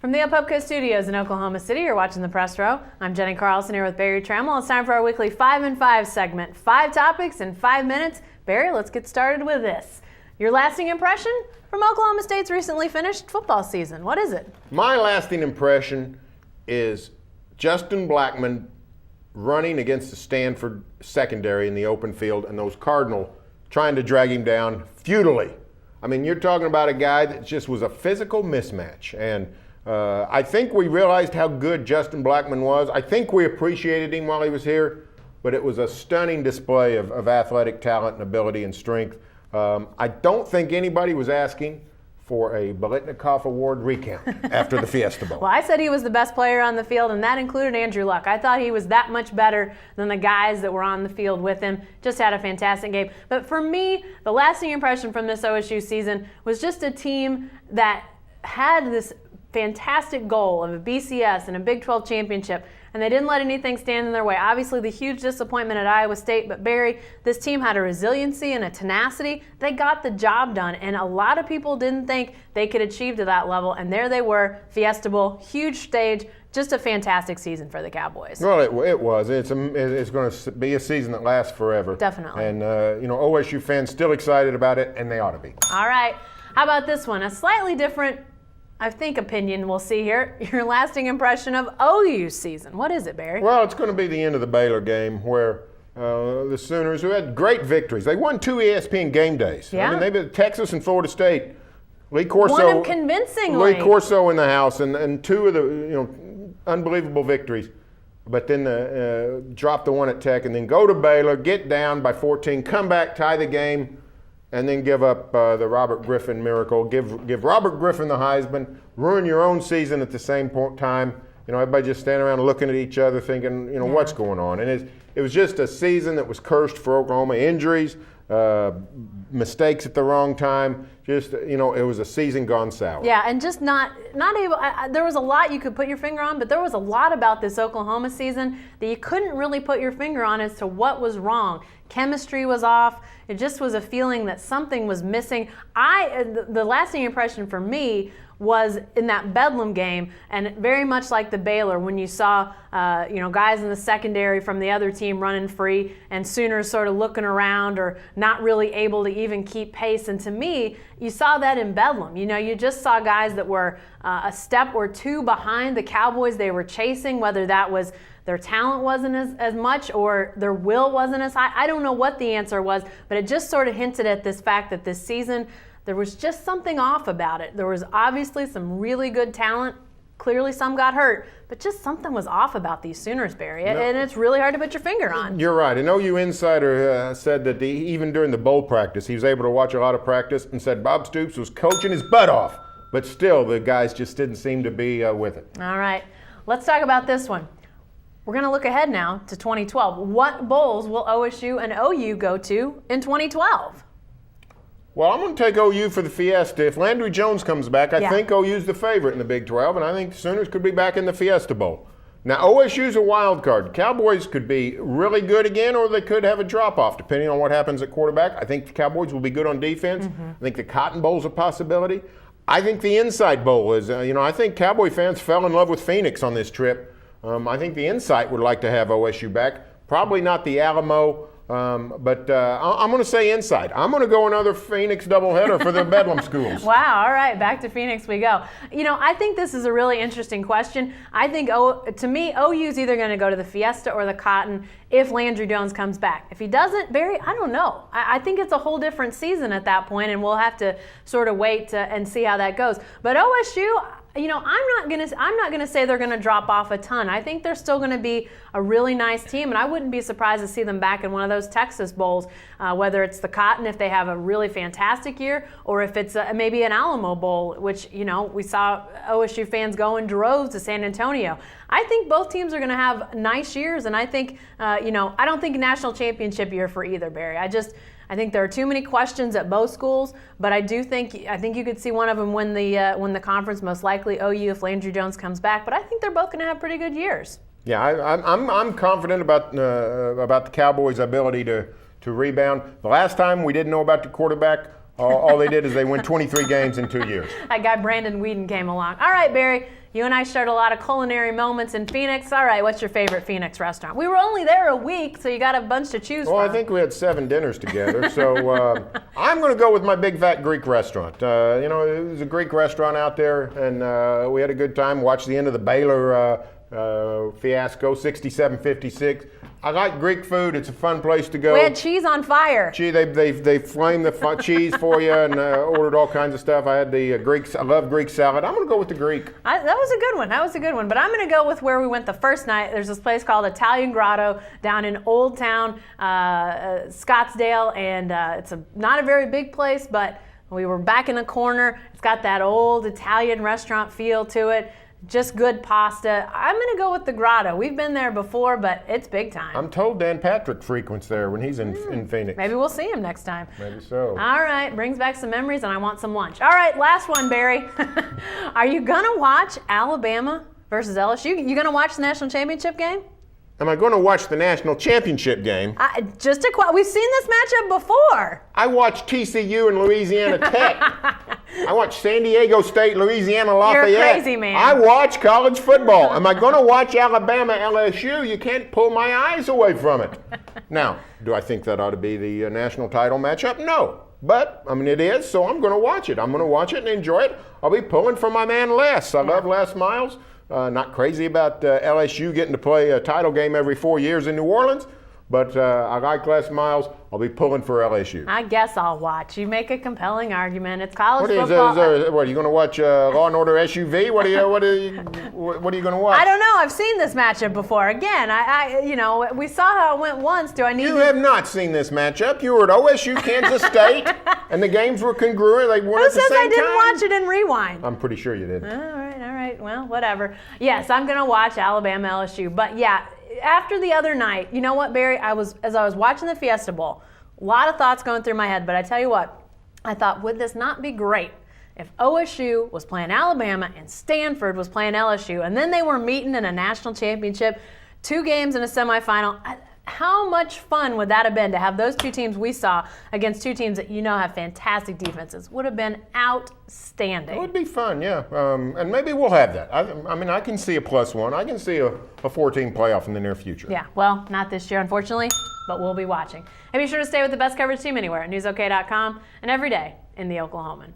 From the Apopka Studios in Oklahoma City, you're watching The Press Row. I'm Jenny Carlson here with Barry Trammell. It's time for our weekly 5 and 5 segment. 5 topics in 5 minutes. Barry, let's get started with this. Your lasting impression from Oklahoma State's recently finished football season. What is it? My lasting impression is Justin Blackmon running against the Stanford secondary in the open field and those Cardinals trying to drag him down futilely. I mean, you're talking about a guy that just was a physical mismatch. And I think we realized how good Justin Blackmon was. I think we appreciated him while he was here, but it was a stunning display of athletic talent and ability and strength. I don't think anybody was asking for a Biletnikoff Award recount after the Fiesta Bowl. Well, I said he was the best player on the field, and that included Andrew Luck. I thought he was that much better than the guys that were on the field with him. Just had a fantastic game. But for me, the lasting impression from this OSU season was just a team that had this fantastic goal of a BCS and a Big 12 championship, and they didn't let anything stand in their way. Obviously, the huge disappointment at Iowa State, but Barry, this team had a resiliency and a tenacity. They got the job done, and a lot of people didn't think they could achieve to that level, and there they were, Fiesta Bowl, huge stage, just a fantastic season for the Cowboys. Well, it was. It's going to be a season that lasts forever. Definitely. And, OSU fans still excited about it, and they ought to be. All right. How about this one? A slightly different opinion we'll see here. Your lasting impression of OU's season. What is it, Barry? Well, it's going to be the end of the Baylor game where the Sooners, who had great victories, they won 2 ESPN game days. Yeah. I mean, they beat Texas and Florida State. Lee Corso, won them convincingly. Lee Corso in the house, and 2 of the unbelievable victories. But then drop the one at Tech, and then go to Baylor, get down by 14, come back, tie the game, and then give up the Robert Griffin miracle. Give Robert Griffin the Heisman. Ruin your own season at the same time. Everybody just standing around looking at each other, thinking, what's going on? And it was just a season that was cursed for Oklahoma. Injuries, mistakes at the wrong time. Just it was a season gone sour. Yeah, and just not able. There was a lot you could put your finger on, but there was a lot about this Oklahoma season that you couldn't really put your finger on as to what was wrong. Chemistry was off. It just was a feeling that something was missing. The lasting impression for me was in that Bedlam game, and very much like the Baylor, when you saw guys in the secondary from the other team running free and Sooners sort of looking around or not really able to even keep pace. And to me, you saw that in Bedlam. You just saw guys that were a step or 2 behind the Cowboys they were chasing, whether that was their talent wasn't as much or their will wasn't as high. I don't know what the answer was, but it just sort of hinted at this fact that this season there was just something off about it. There was obviously some really good talent. Clearly some got hurt, but just something was off about these Sooners, Barry, and it's really hard to put your finger on. You're right. An OU insider said that even during the bowl practice, he was able to watch a lot of practice and said Bob Stoops was coaching his butt off, but still the guys just didn't seem to be with it. All right. Let's talk about this one. We're going to look ahead now to 2012. What bowls will OSU and OU go to in 2012? Well, I'm going to take OU for the Fiesta. If Landry Jones comes back, I think OU's the favorite in the Big 12, and I think the Sooners could be back in the Fiesta Bowl. Now, OSU's a wild card. Cowboys could be really good again, or they could have a drop-off, depending on what happens at quarterback. I think the Cowboys will be good on defense. Mm-hmm. I think the Cotton Bowl's a possibility. I think the Insight Bowl is, I think Cowboy fans fell in love with Phoenix on this trip. I think the Insight would like to have OSU back. Probably not the Alamo. But I'm going to say Insight. I'm going to go another Phoenix doubleheader for the Bedlam schools. Wow, all right, back to Phoenix we go. I think this is a really interesting question. I think, to me, OU's either going to go to the Fiesta or the Cotton if Landry Jones comes back. If he doesn't, Barry, I don't know. I think it's a whole different season at that point, and we'll have to sort of wait and see how that goes. But OSU, I'm not gonna say they're gonna drop off a ton. I think they're still gonna be a really nice team, and I wouldn't be surprised to see them back in one of those Texas bowls, whether it's the Cotton if they have a really fantastic year, or if it's maybe an Alamo Bowl, which we saw OSU fans go in droves to San Antonio. I think both teams are gonna have nice years, and I think I don't think national championship year for either, Barry. I think there are too many questions at both schools, but I think you could see one of them win the conference, most likely OU if Landry Jones comes back. But I think they're both going to have pretty good years. Yeah, I'm confident about the Cowboys' ability to rebound. The last time we didn't know about the quarterback, all they did is they win 23 games in 2 years. That guy Brandon Whedon came along. All right, Barry, You and I shared a lot of culinary moments in Phoenix. All right, what's your favorite Phoenix restaurant? We were only there a week, so you got a bunch to choose from. Well, I think we had 7 dinners together, so I'm going to go with my big fat Greek restaurant. It was a Greek restaurant out there, and we had a good time. Watched the end of the Baylor fiasco, 67-56. I like Greek food. It's a fun place to go. We had cheese on fire. They flamed the cheese for you and ordered all kinds of stuff. I had the Greek. I love Greek salad. I'm going to go with the Greek. That was a good one. That was a good one. But I'm going to go with where we went the first night. There's this place called Italian Grotto down in Old Town, Scottsdale, and it's not a very big place, but we were back in the corner. It's got that old Italian restaurant feel to it. Just good pasta. I'm going to go with the Grotto. We've been there before, but it's big time. I'm told Dan Patrick frequents there when he's in Phoenix. Maybe we'll see him next time. Maybe so. All right. Brings back some memories, and I want some lunch. All right. Last one, Barry. Are you going to watch Alabama versus LSU? You going to watch the national championship game? Am I going to watch the national championship game? We've seen this matchup before. I watched TCU and Louisiana Tech. I watched San Diego State, Louisiana Lafayette. You're crazy, man. I watch college football. Am I going to watch Alabama LSU? You can't pull my eyes away from it. Now, do I think that ought to be the national title matchup? No. But, it is, so I'm going to watch it. I'm going to watch it and enjoy it. I'll be pulling for my man Les. I love Les Miles. Not crazy about LSU getting to play a title game every 4 years in New Orleans, but I like Les Miles. I'll be pulling for LSU. I guess I'll watch. You make a compelling argument. It's college football. football. Are you going to watch Law and Order SUV? What are you going to watch? I don't know. I've seen this matchup before. Again, we saw how it went once. Do I need? You have not seen this matchup. You were at OSU, Kansas State, and the games were congruent. They won at the same time. Who says I didn't watch it in rewind? I'm pretty sure you did. All right. Well, whatever. Yes, I'm going to watch Alabama LSU. But yeah, after the other night, you know what, Barry? As I was watching the Fiesta Bowl, a lot of thoughts going through my head. But I tell you what, I thought, would this not be great if OSU was playing Alabama and Stanford was playing LSU, and then they were meeting in a national championship, 2 games in a semifinal? How much fun would that have been to have those 2 teams we saw against 2 teams that have fantastic defenses? Would have been outstanding. It would be fun, yeah. And maybe we'll have that. I can see a +1. I can see a 4-team playoff in the near future. Yeah, well, not this year, unfortunately, but we'll be watching. And be sure to stay with the best coverage team anywhere at newsok.com and every day in the Oklahoman.